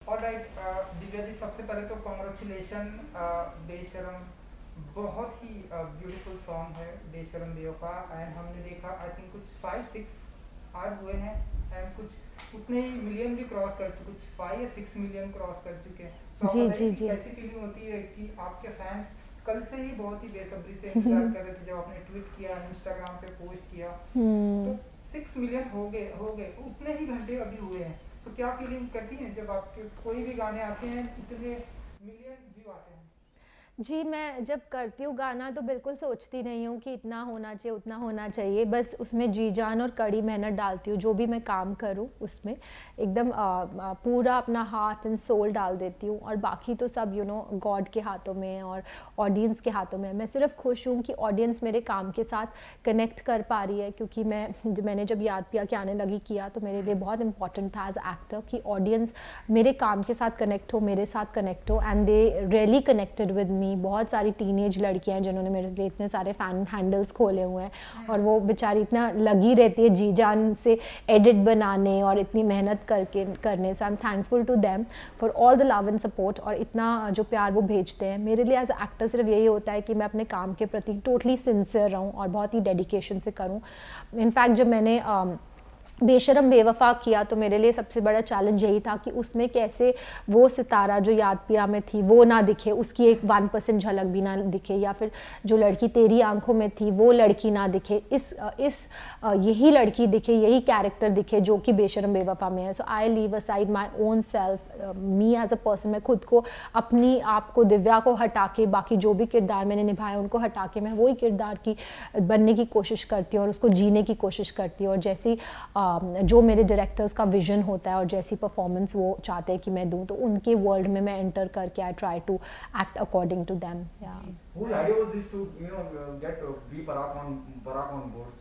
Alright Divya ji, सबसे पहले तो कॉन्ग्रेचुलेशन। बेशरम बहुत ही ब्यूटीफुल सॉन्ग है बेशरम बेवफा। एंड हमने देखा आई थिंक कुछ 5-6 आर हुए हैं एंड कुछ उतने ही मिलियन भी क्रॉस कर चुके, कुछ 5 या 6 मिलियन क्रॉस कर चुके हैं। सो आप जी बताइए जी कि जी। कैसी फीलिंग होती है कि आपके फैंस कल से ही बहुत ही बेसब्री से इंतजार कर रहे थे जब आपने ट्वीट किया, इंस्टाग्राम पे पोस्ट किया। तो 6 मिलियन हो गए उतने ही घंटे अभी हुए हैं। सो क्या फीलिंग करती हैं जब आपके कोई भी गाने आते हैं इतने मिलियन व्यू आते हैं? जी, मैं जब करती हूँ गाना तो बिल्कुल सोचती नहीं हूँ कि इतना होना चाहिए, उतना होना चाहिए। बस उसमें जी-जान और कड़ी मेहनत डालती हूँ, जो भी मैं काम करूँ उसमें एकदम पूरा अपना हार्ट एंड सोल डाल देती हूँ, और बाकी तो सब गॉड के हाथों में है और ऑडियंस के हाथों में है। मैं सिर्फ खुश हूँ कि ऑडियंस मेरे काम के साथ कनेक्ट कर पा रही है, क्योंकि मैंने जब याद पिया के आने लगी किया तो मेरे लिए बहुत इंपॉर्टेंट था एज एक्टर कि ऑडियंस मेरे काम के साथ कनेक्ट हो, मेरे साथ कनेक्ट हो, and they really connected with me. बहुत सारी टीनेज लड़कियां हैं जिन्होंने मेरे लिए इतने सारे फैन हैंडल्स खोले हुए हैं, और वो बेचारी इतना लगी रहती है जी जान से एडिट बनाने और इतनी मेहनत करने। So I am thankful to them for all the love and support, और इतना जो प्यार वो भेजते हैं मेरे लिए। एज एक्टर सिर्फ यही होता है कि मैं अपने काम के प्रति टोटली सिंसियर रहूँ और बहुत ही डेडिकेशन से करूँ। इनफैक्ट जब मैंने बेशरम बेवफा किया तो मेरे लिए सबसे बड़ा चैलेंज यही था कि उसमें कैसे वो सितारा जो याद पिया में थी वो ना दिखे, उसकी एक 1% झलक भी ना दिखे, या फिर जो लड़की तेरी आंखों में थी वो लड़की ना दिखे, यही लड़की दिखे, यही कैरेक्टर दिखे जो कि बेशरम बेवफा में है। So I leave aside my own self, me as a person. मैं खुद को, अपनी आप को, दिव्या को हटा के बाकी जो भी किरदार मैंने निभाए उनको हटा के मैं वही किरदार की बनने की कोशिश करती हूँ और उसको जीने की कोशिश करती हूँ। और जैसी जो मेरे डायरेक्टर्स का विजन होता है और जैसी परफॉर्मेंस वो चाहते हैं कि मैं दूं, तो उनके वर्ल्ड में मैं एंटर करके I try to act according to them. Whose idea was this to get V Parag on board?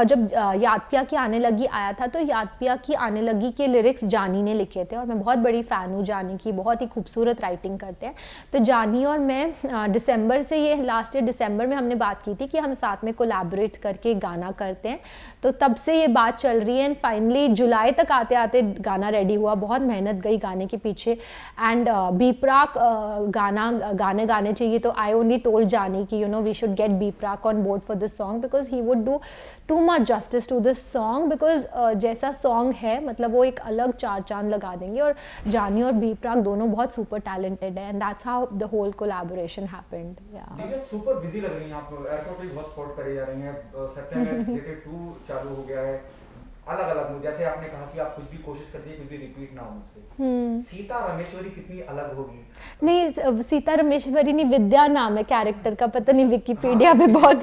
जब याद पिया की आने लगी आया था, तो याद पिया की आने लगी के लिरिक्स जानी ने लिखे थे, और मैं बहुत बड़ी फ़ैन हूँ जानी की, बहुत ही खूबसूरत राइटिंग करते हैं। तो जानी और मैं दिसंबर से, ये लास्ट ईयर दिसंबर में हमने बात की थी कि हम साथ में कोलैबोरेट करके गाना करते हैं। तो तब से ये बात चल रही है, एंड फाइनली जुलाई तक आते आते गाना रेडी हुआ। बहुत मेहनत गई गाने के पीछे, एंड बी प्राक गाने चाहिए, तो आई ओनली टोल्ड जानी कि we should get B Praak on board for this song, because he would do too much justice to this song. Because जैसा सॉन्ग है, मतलब वो एक अलग चार चांद लगा देंगे, और जानी और बी प्राक दोनों बहुत सुपर टैलेंटेड है, and that's how the whole collaboration happened. Divya super busy लग रही हैं आप, एयरपोर्ट पे बहुत स्पॉट करी जा रही हैं, सत्यमेव 2 चालू हो गया है। अलग अलग, जैसे आपने कहा कि आप कुछ भी कोशिश करती है कुछ भी रिपीट ना हो मुझसे। सीता रमेश्वरी कितनी अलग होगी? नहीं, सीता रमेश्वरी नहीं, विद्या नाम है कैरेक्टर का, पता नहीं विकिपीडिया पे बहुत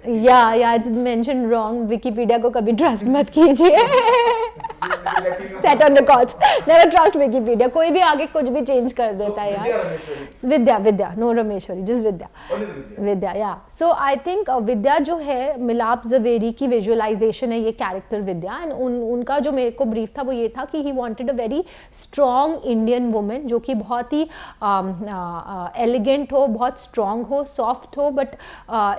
या इट्स मेंशन रॉन्ग। विकिपीडिया को कभी ट्रस्ट मत कीजिए। Set on records, never trust Wikipedia. कोई भी आगे कुछ भी चेंज कर देता है यार। विद्या नो रमेश्वरी, जस्ट विद्या या। सो आई थिंक विद्या जो है, मिलाप जवेरी की विजुअलाइजेशन है ये कैरेक्टर विद्या, एंड उनका जो मेरे को ब्रीफ था वो ये था कि he wanted a very strong Indian women, जो कि बहुत ही एलिगेंट हो, बहुत स्ट्रॉन्ग हो, सॉफ्ट हो, बट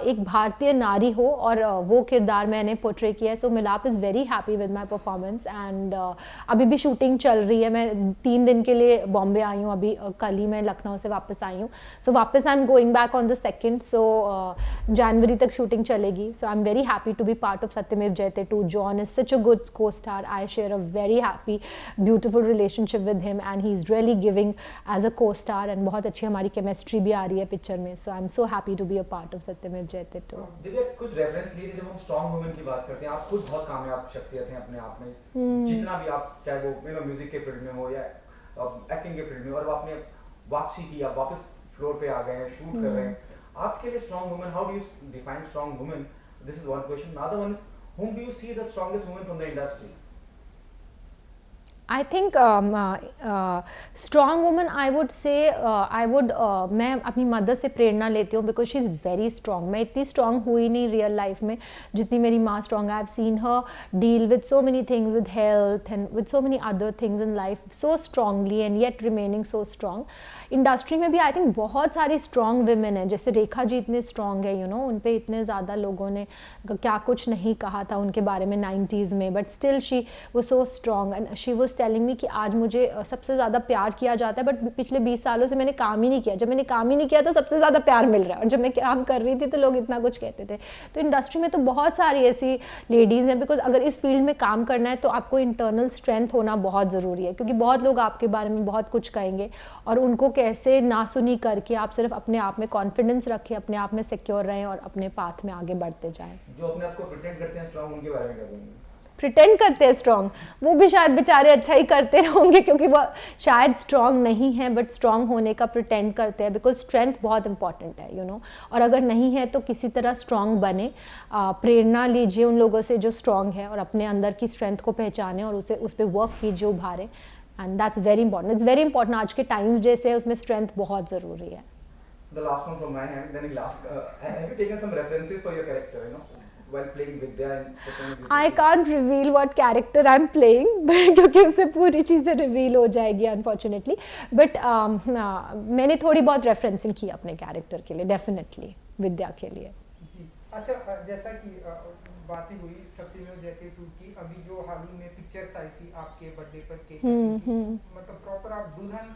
एक भारतीय नारी हो, और वो किरदार मैंने पोर्ट्रे किया है। सो मिलाप is very happy with my performance, and अभी भी शूटिंग चल रही है। मैं 3 दिन के लिए बॉम्बे आई हूँ, अभी कल ही मैं लखनऊ से वापस आई हूँ। सो वापस I am going back on the 2nd, so जनवरी तक शूटिंग चलेगी। So I am very happy to be part of Satyamev Jayate 2. John is such a good co-star. I share a very happy, beautiful relationship with him, and he's really giving as a co-star, and बहुत अच्छी हमारी chemistry भी आ रही है picture में. So I'm so happy to be a part of सत्यमेव जयते 2. देखिए, कुछ रेफरेंस लिए थे जब हम स्ट्रॉन्ग वुमेन की बात करते हैं। आप खुद बहुत कामयाब शख्सियत हैं अपने आप में, जितना भी आप, चाहे वो म्यूजिक के फील्ड में हो या एक्टिंग के फील्ड में, और आपने वापसी की, आप वापस फ्लोर पे आ गए हैं, शूट कर रहे हैं। आपके लिए strong women, how do you define strong women? This is one question. Another one is, whom do you see the strongest woman from the industry? I think strong woman, I would say मैं अपनी mother से प्रेरणा लेती हूँ, because she is very strong. मैं इतनी strong हुई नहीं real life में जितनी मेरी माँ स्ट्रॉन्ग है. I have seen her deal with so many things, with health and with so many other things in life so strongly, and yet remaining so strong. Industry में भी I think बहुत सारी strong women हैं, जैसे रेखा जी इतने strong है, उन पर इतने ज़्यादा लोगों ने क्या कुछ नहीं कहा था उनके बारे में 90s में, बट स्टिल शी वो so strong, and she was was telling me कि आज मुझे सबसे ज़्यादा प्यार किया जाता है, बट पिछले 20 सालों से मैंने काम ही नहीं किया, जब मैंने काम ही नहीं किया तो सबसे ज़्यादा प्यार मिल रहा है, और जब मैं काम कर रही थी तो लोग इतना कुछ कहते थे। तो इंडस्ट्री में तो बहुत सारी ऐसी लेडीज़ हैं, बिकॉज अगर इस फील्ड में काम करना है तो आपको इंटरनल स्ट्रेंथ होना बहुत ज़रूरी है, क्योंकि बहुत लोग आपके बारे में बहुत कुछ कहेंगे, और उनको कैसे ना सुनी करके आप सिर्फ अपने आप में कॉन्फिडेंस रखें, अपने आप में सिक्योर रहें और अपने पाथ में आगे बढ़ते जाएं। जो अपने आप को प्रिटेंड करते हैं स्ट्रांग, उनके बारे में क्या बोलेंगे? प्रिटेंड करते हैं स्ट्रॉन्ग, वो भी शायद बेचारे अच्छा ही करते होंगे, क्योंकि वो शायद स्ट्रॉन्ग नहीं है, बट स्ट्रॉन्ग होने का प्रिटेंड करते हैं, बिकॉज स्ट्रेंथ बहुत इंपॉर्टेंट है, यू नो। और अगर नहीं है तो किसी तरह स्ट्रॉन्ग बने, प्रेरणा लीजिए उन लोगों से जो स्ट्रॉन्ग है, और अपने अंदर की स्ट्रेंथ को पहचाने और उसे उस पर वर्क कीजिए, उभारें, and that's very important. It's very important, आज के टाइम जैसे है उसमें स्ट्रेंथ बहुत ज़रूरी है। The last one from my hand, then I'll ask, have you taken some references for your character, you know, while playing Vidya and Satyajit? I can't reveal what character I'm playing, but क्योंकि उससे पूरी चीज़ें reveal हो जाएगी unfortunately, but मैंने थोड़ी बहुत referencing की अपने कैरेक्टर के लिए, डेफिनेटली विद्या के लिए। जी अच्छा, जैसा कि बातें हुई सत्यमेव जयते 2 की, अभी जो हाल ही में पिक्चर्स आई थी आपके बर्थडे पर केक मतलब प्रॉपर आप दुल्हन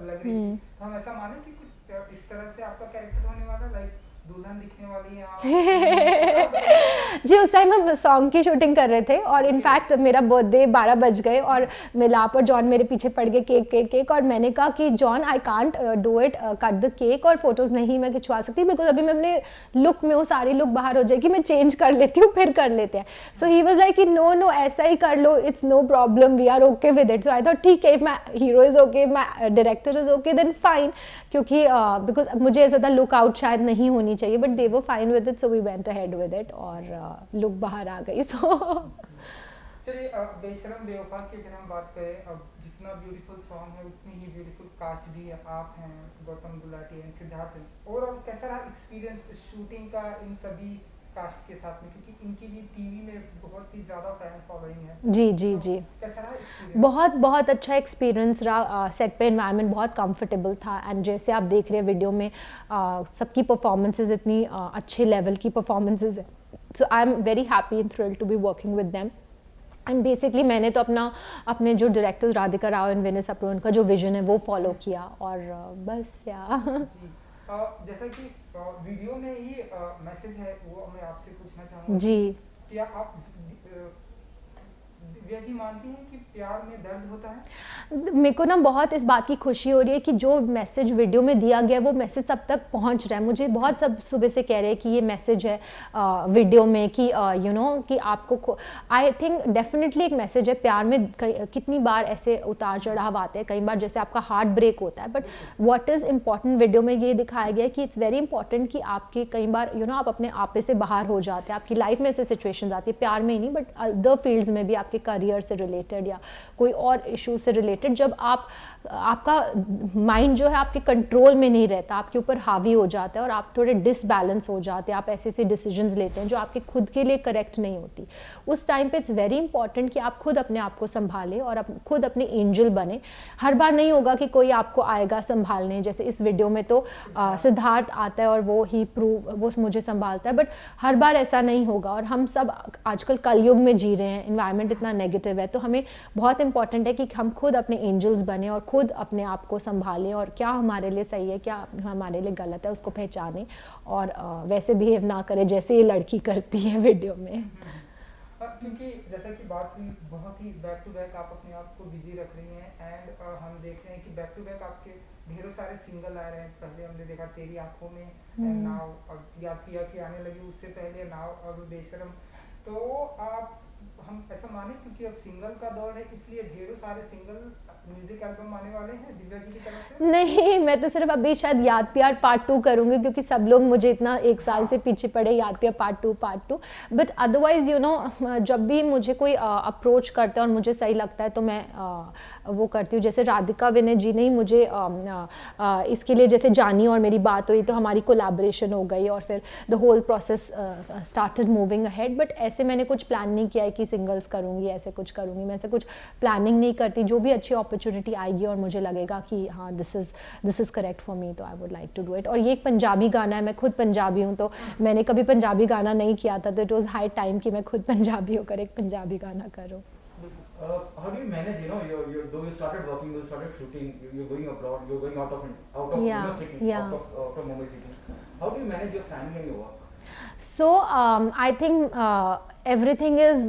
लग रही थी, तो हम ऐसा माने कि कुछ इस तरह से आपका कैरेक्टर होने वाला, लाइक दुल्हन दिखने वाली है आप? जी, उस टाइम हम सॉन्ग की शूटिंग कर रहे थे, और इनफैक्ट मेरा बर्थडे 12 बज गए, और मिलाप और जॉन मेरे पीछे पड़ गए केक, और मैंने कहा कि John I can't do it, cut the cake, और फोटोज़ नहीं मैं खिंचवा सकती, बिकॉज अभी मैं अपने लुक में हूँ, सारी लुक बाहर हो जाएगी, मैं चेंज कर लेती हूँ, फिर कर लेते हैं। सो ही वॉज लाइक कि नो ऐसा ही कर लो, it's no problem, we are okay with it. So I thought ठीक है, if my hero is okay, my director is okay, then fine, क्योंकि बिकॉज मुझे ज़्यादा लुक आउट शायद नहीं होनी चाहिए, but they were fine with it, so we went ahead with it, और लुक बाहर आ गई। सो चलिए, बेशरम बेवफा की अगर हम बात करें, अब जितना ब्यूटीफुल सॉन्ग है उतनी ही ब्यूटीफुल कास्ट भी है, आप हैं, गौतम गुलाटी हैं, सिद्धार्थ हैं, ओवरऑल कैसा रहा एक्सपीरियंस शूटिंग का इन सभी कास्ट के साथ में, क्योंकि इनकी भी टीवी में बहुत ही ज़्यादा फैन फॉलोइंग है। जी कैसा रहा एक्सपीरियंस? बहुत अच्छा एक्सपीरियंस रहा, सेट पे एनवायरनमेंट बहुत कंफर्टेबल था, एंड जैसे आप देख रहे हैं वीडियो में सबकी परफॉर्मेंसेज इतनी अच्छे लेवल की परफॉर्मेंसेज है, so I am very happy and thrilled to be working with them. And basically मैंने तो अपने जो डायरेक्टर्स राधिका राव एंड विनय सप्रू, उनका जो विजन है वो फॉलो किया, और बस या जी, जैसा कि वीडियो में ही मैसेज है वो मैं आपसे पूछना चाहूँगा जी। क्या आप दिव्या जी मानती हैं कि प्यार में दर्द होता है? मेरे को ना बहुत इस बात की खुशी हो रही है कि जो मैसेज वीडियो में दिया गया वो मैसेज सब तक पहुंच रहा है। मुझे बहुत सब सुबह से कह रहे हैं कि ये मैसेज है वीडियो में कि यू नो कि आपको, आई थिंक डेफिनेटली एक मैसेज है। प्यार में कितनी बार ऐसे उतार चढ़ाव आते हैं, कई बार जैसे आपका हार्ट ब्रेक होता है, but what is important video में ये दिखाया गया है कि इट्स वेरी इंपॉर्टेंट कि आपकी कई बार यू नो आप अपने आपे से बाहर हो जाते हैं, आपकी लाइफ में ऐसे सिचुएशंस आती है, प्यार में ही नहीं बट अदर फील्ड्स में भी, आपके करियर से रिलेटेड या कोई और इशू से रिलेटेड, जब आपका माइंड जो है आपके कंट्रोल में नहीं रहता, आपके ऊपर हावी हो जाता है और आप थोड़े डिसबैलेंस हो जाते हैं, आप ऐसे ऐसे डिसीजंस लेते हैं जो आपके खुद के लिए करेक्ट नहीं होती, उस टाइम पे इट्स वेरी इंपॉर्टेंट कि आप खुद अपने आप को संभालें और खुद अपने एंजल बने। हर बार नहीं होगा कि कोई आपको आएगा संभालने, जैसे इस वीडियो में तो सिद्धार्थ आता है और वो मुझे संभालता है, बट हर बार ऐसा नहीं होगा। और हम सब आजकल कलयुग में जी रहे हैं, एनवायरनमेंट इतना नेगेटिव है, तो हमें बहुत इंपॉर्टेंट है कि हम खुद अपने एंजल्स बने और खुद अपने आप को संभालें और क्या हमारे लिए सही है, क्या हमारे लिए गलत है, उसको पहचानें और वैसे बिहेव ना करें जैसे ये लड़की करती है वीडियो में। क्योंकि जैसा कि बात हुई, बहुत ही बैक टू बैक आप अपने आप को बिजी रख रही हैं एंड हम देख रहे हैं कि बैक टू बैक आपके ढेरों सारे सिंगल आ रहे हैं। पहले हमने देखा तेरी आंखों में, एंड नाउ याद किया कि आने लगी, उससे पहले नाउ अब बेशरम। तो आप हम ऐसा माने क्योंकि अब सिंगल का दौर है इसलिए ढेरों सारे सिंगल म्यूजिक एल्बम आने वाले हैं दिव्या जी की तरफ से? नहीं, मैं तो सिर्फ अभी शायद याद प्यार पार्ट 2 करूँगी क्योंकि सब लोग मुझे इतना एक साल से पीछे पड़े, याद प्यार part 2। But otherwise you know जब भी मुझे कोई अप्रोच करता है और मुझे सही लगता है तो मैं वो करती हूँ। जैसे राधिका विनय जी ने मुझे इसके लिए, जैसे जानी और मेरी बात हुई तो हमारी कोलैबोरेशन हो गई और फिर the whole process started moving ahead. But ऐसे मैंने कुछ प्लान नहीं किया है कि सिंगल्स करूँगी, ऐसे कुछ करूँगी, मैं ऐसे कुछ प्लानिंग नहीं करती। जो भी अच्छी अपॉर्चुनिटी आएगी और मुझे लगेगा कि हाँ this is correct for me, तो I would like to do it. और ये एक पंजाबी गाना है, मैं खुद पंजाबी हूँ, तो मैंने कभी पंजाबी गाना नहीं किया था, तो इट वॉज हाई टाइम कि मैं खुद पंजाबी होकर एक पंजाबी गाना करूँ। How do you manage, you know, though you started working, you started shooting, you're going abroad, you're going out of Yeah, city, yeah. out of Mumbai city. How do you manage your family and your work? So I think everything is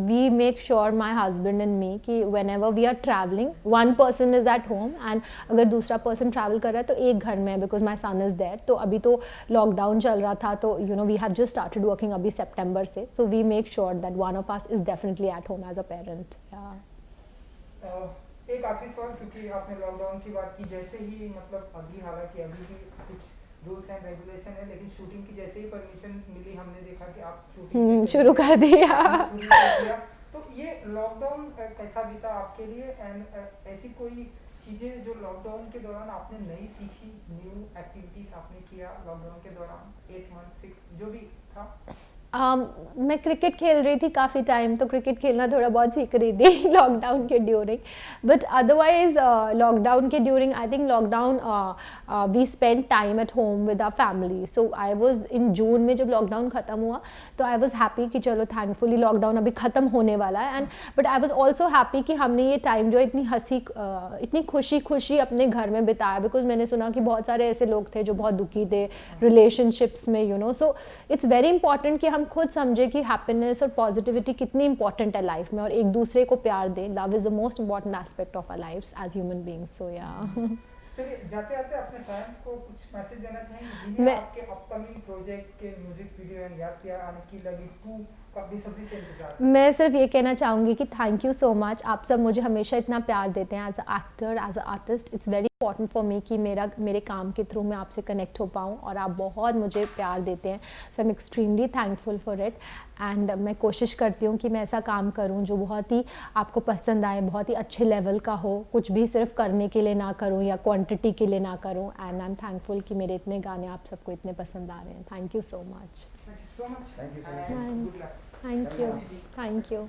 we make sure, my husband and me, कि whenever we are traveling, one person is at home and अगर दूसरा person travel कर रहा है तो एक घर में है, because my son is there. तो अभी तो lockdown चल रहा था, तो we have just started working अभी September से, so we make sure that one of us is definitely at home as a parent. Yeah. एक आखिरी सवाल, क्योंकि आपने लॉकडाउन की बात की, जैसे ही मतलब अभी हालांकि अभी भी कुछ रूल्स एंड रेगुलेशन है, लेकिन शूटिंग की जैसे ही परमिशन मिली, हमने देखा कि आप शूटिंग शुरू कर दिया. शुरू कर दिया. तो ये लॉकडाउन कैसा बीता आपके लिए, एंड ऐसी कोई चीजें जो लॉकडाउन के दौरान आपने नई सीखी, न्यू एक्टिविटीज आपने किया लॉकडाउन के दौरान, 8 मंथ 6 जो भी था? मैं क्रिकेट खेल रही थी काफ़ी टाइम, तो क्रिकेट खेलना थोड़ा बहुत सीख रही थी लॉकडाउन के ड्यूरिंग. बट अदरवाइज लॉकडाउन के during, I think lockdown we spend time at home with our family. So I was in June में जब लॉकडाउन ख़त्म हुआ, तो आई वाज हैप्पी कि चलो थैंकफुली लॉकडाउन अभी ख़त्म होने वाला है. And but I was also happy कि हमने ये टाइम जो इतनी इतनी खुशी अपने घर में बिताया, बिकॉज मैंने सुना कि बहुत सारे ऐसे लोग थे जो बहुत दुखी थे रिलेशनशिप्स में. सो इट्स वेरी इंपॉर्टेंट कि हम खुद समझे कि हैप्पीनेस और पॉजिटिविटी कितनी इंपॉर्टेंट है लाइफ में, और एक दूसरे को प्यार दें. Love is the most important aspect of our lives as human beings. So या चलिए, जाते जाते अपने फैंस को कुछ मैसेज देना चाहेंगे जिन्हें आपके अपकमिंग प्रोजेक्ट के म्यूजिक वीडियो एंड याद किया आने की लगी 2 का बेसब्री से इंतजार? मैं सिर्फ ये कहना चाहूँगी कि थैंक यू सो मच. आप सब मुझे हमेशा इतना प्यार देते हैं as a actor, as a artist. It's very important for me कि मेरे काम के थ्रू मैं आपसे कनेक्ट हो पाऊँ, और आप बहुत मुझे प्यार देते हैं. So I am extremely thankful for it. And मैं कोशिश करती हूँ कि मैं ऐसा काम करूँ जो बहुत ही आपको पसंद आए, बहुत ही अच्छे लेवल का हो, कुछ भी सिर्फ करने के लिए ना करूँ या क्वांटिटी के लिए ना करूँ. एंड आई एम थैंकफुल कि मेरे इतने गाने आप सबको इतने पसंद आ रहे हैं. Thank you so much. Thank you so much. Thank you so much. And good luck. Thank you. Thank you.